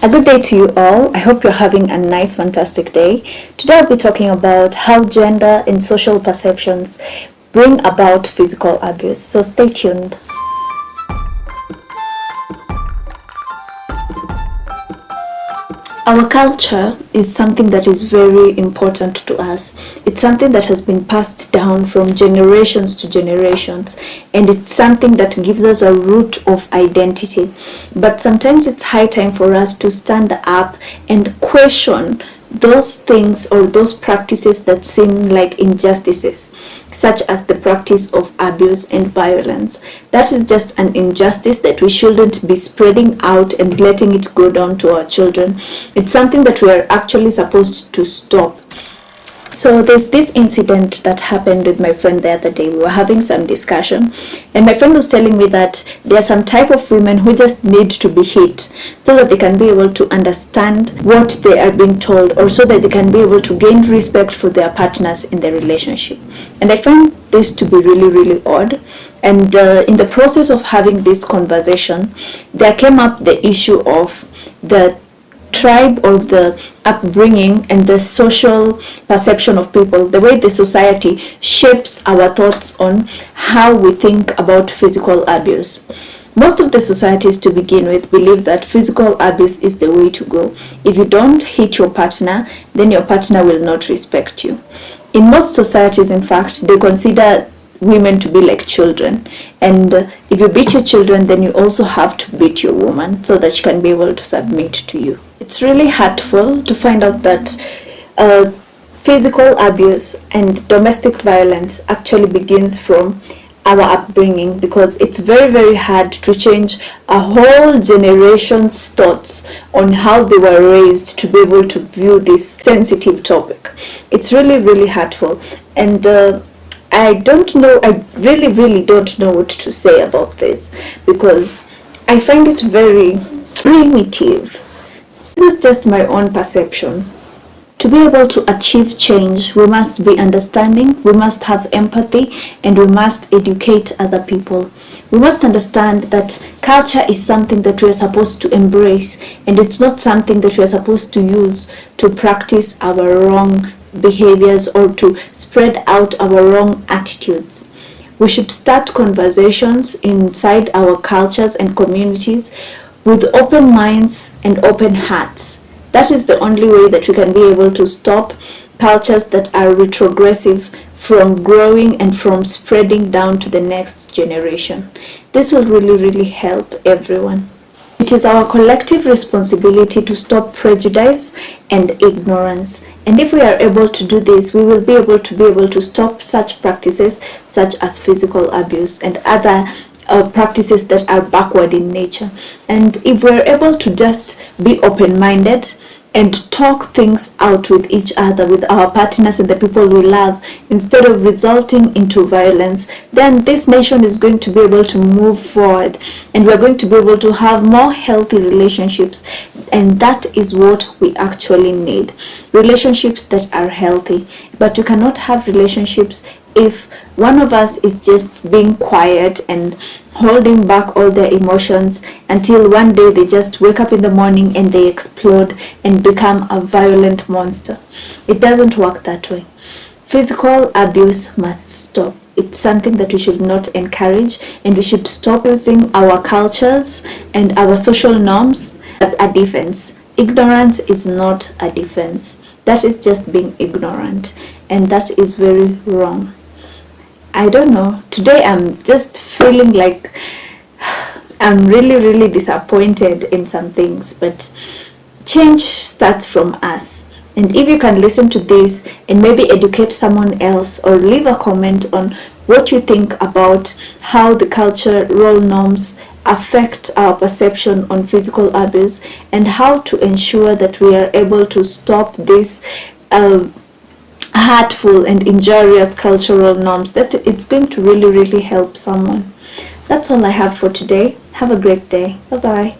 A good day to you all. I hope you're having a nice, fantastic day. Today I'll be talking about how gender and social perceptions bring about physical abuse. So stay tuned. Our culture is something that is very important to us. It's something that has been passed down from generations to generations, and it's something that gives us a root of identity. But sometimes it's high time for us to stand up and question those things or those practices that seem like injustices, such as the practice of abuse and violence. That is just an injustice that we shouldn't be spreading out and letting it go down to our children. It's something that we are actually supposed to stop. So there's this incident that happened with my friend the other day. We were having some discussion, and my friend was telling me that there are some type of women who just need to be hit so that they can be able to understand what they are being told, or so that they can be able to gain respect for their partners in the relationship. And I find this to be really, really odd. And in the process of having this conversation, there came up the issue of the tribe or the upbringing and the social perception of people, the way the society shapes our thoughts on how we think about physical abuse. Most of the societies to begin with believe that physical abuse is the way to go. If you don't hit your partner, then your partner will not respect you. In most societies, in fact, they consider women to be like children, and if you beat your children, then you also have to beat your woman so that she can be able to submit to you. It's really hurtful to find out that physical abuse and domestic violence actually begins from our upbringing, because it's very, very hard to change a whole generation's thoughts on how they were raised to be able to view this sensitive topic. It's really, really hurtful, and I don't know, I really don't know what to say about this, because I find it very primitive. This is just my own perception. To be able to achieve change, we must be understanding, we must have empathy, and we must educate other people. We must understand that culture is something that we are supposed to embrace, and it's not something that we are supposed to use to practice our wrong behaviors or to spread out our wrong attitudes. We should start conversations inside our cultures and communities with open minds and open hearts. That is the only way that we can be able to stop cultures that are retrogressive from growing and from spreading down to the next generation. This will really help everyone. It is our collective responsibility to stop prejudice and ignorance. And if we are able to do this, we will be able to stop such practices such as physical abuse and other practices that are backward in nature. And if we're able to just be open-minded and talk things out with each other, with our partners and the people we love, instead of resulting into violence, then this nation is going to be able to move forward, and we're going to be able to have more healthy relationships. And that is what we actually need. Relationships that are healthy. But you cannot have relationships if one of us is just being quiet and holding back all their emotions until one day they just wake up in the morning and they explode and become a violent monster. It doesn't work that way. Physical abuse must stop. It's something that we should not encourage, and we should stop using our cultures and our social norms as a defense. Ignorance is not a defense. That is just being ignorant, and that is very wrong. I don't know. Today I'm just feeling like I'm really disappointed in some things, but change starts from us. And if you can listen to this and maybe educate someone else, or leave a comment on what you think about how the culture role norms affect our perception on physical abuse, and how to ensure that we are able to stop this hurtful and injurious cultural norms, that it's going to really help someone. That's all I have for today. Have a great day. Bye bye.